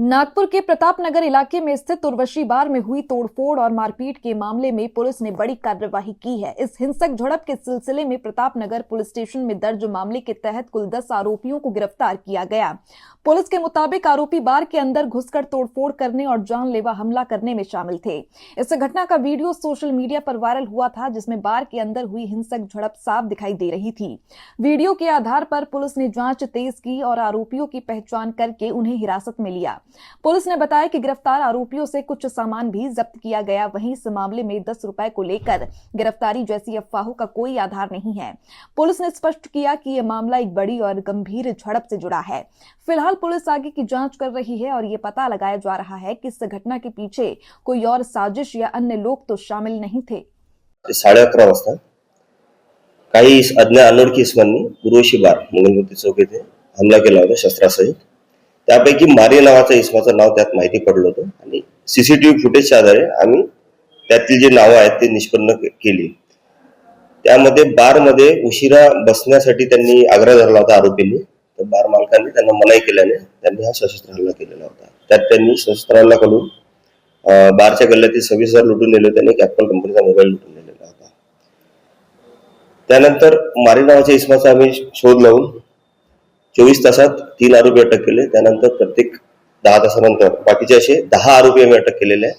नागपुर के प्रतापनगर इलाके में स्थित उर्वशी बार में हुई तोड़फोड़ और मारपीट के मामले में पुलिस ने बड़ी कार्रवाई की है। इस हिंसक झड़प के सिलसिले में प्रतापनगर पुलिस स्टेशन में दर्ज मामले के तहत कुल 10 आरोपियों को गिरफ्तार किया गया। पुलिस के मुताबिक आरोपी बार के अंदर घुसकर तोड़फोड़ करने और जानलेवा हमला करने में शामिल थे। इस घटना का वीडियो सोशल मीडिया पर वायरल हुआ था, जिसमें बार के अंदर हुई हिंसक झड़प साफ दिखाई दे रही थी। वीडियो के आधार पर पुलिस ने जांच तेज की और आरोपियों की पहचान करके उन्हें हिरासत में लिया। पुलिस ने बताया कि गिरफ्तार आरोपियों से कुछ सामान भी जब्त किया गया। वहीं इस मामले में 10 रुपए को लेकर गिरफ्तारी जैसी अफवाहों का कोई आधार नहीं है। पुलिस ने स्पष्ट किया कि यह मामला एक बड़ी और गंभीर झड़प से जुड़ा है। फिलहाल पुलिस आगे की जांच कर रही है और ये पता लगाया जा रहा है कि इस घटना के पीछे कोई और साजिश या अन्य लोग तो शामिल नहीं थे। 11:30 वाजता काही अनोळखी इसमांनी उर्वशी बार मंगलमूर्ती चौक येथे हमला केला होता शस्त्रासहित। त्यापैकी मारे नावाचा इसमाचं नाव त्यात माहिती पडलं होतं आणि सीसीटीव्ही फुटेजच्या आधारे आम्ही त्यातील जे नाव आहेत ते निष्पन्न केली। त्यामध्ये बार मध्ये उशिरा बसण्यासाठी त्यांनी आग्रह धरला होता आरोपींनी। तर बार मालकांनी त्यांना मनाई केल्याने त्यांनी हा सशस्त्र हल्ला केलेला होता। त्यात त्यांनी सशस्त्र हल्ला करून बारच्या गल्ल्यातील 26,000 लुटून नेले। त्यांनी ॲपल कंपनीचा मोबाईल लुटून नेलेला होता। त्यानंतर मारे नावाच्या इसमाचा आम्ही शोध लावून 24 तासात 3 आरोपी अटक केले। त्यानंतर प्रत्येक 10 तासानंतर बाकीचे असे 10 आरोपी आम्ही अटक केलेले आहेत।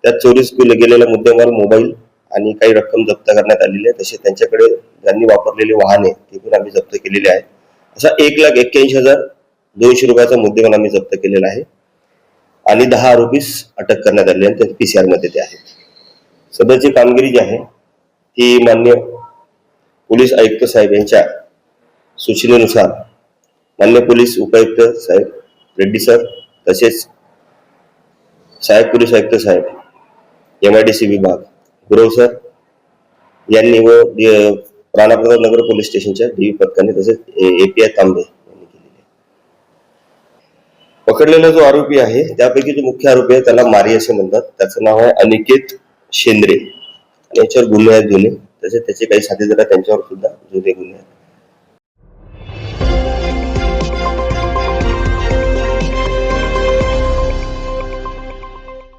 त्यात चोरीस गेलेला मुद्देमाल मोबाईल आणि काही रक्कम जप्त करण्यात आलेली आहे। तसे त्यांच्याकडे ज्यांनी वापरलेले वाहने ते पण आम्ही जप्त केलेले आहेत। असा 1,81,200 रुपयाचा मुद्देमाल आम्ही जप्त केलेला आहे आणि 10 आरोपीस अटक करण्यात आली आणि ते पीसीआर मध्ये ते आहेत। सदरची कामगिरी जी आहे ती माननीय पोलीस आयुक्त साहेब यांच्या सूचनेनुसार माननीय पोलीस उपायुक्त साहेब रेड्डी सर तसेच सहाय्यक पोलीस आयुक्त साहेब MIDC विभाग गुरव सर यांनी व राणा नगर पोलीस स्टेशनच्या DV पथकाने तसेच API तांबे यांनी केलेले। पकडलेला जो आरोपी आहे त्यापैकी जो मुख्य आरोपी आहे त्याला मारी असे म्हणतात। त्याचं नाव आहे अनिकेत शेंद्रे आणि याच्यावर गुन्हे आहेत। तसेच त्याचे काही साथीदार त्यांच्यावर सुद्धा गुन्हे आहेत।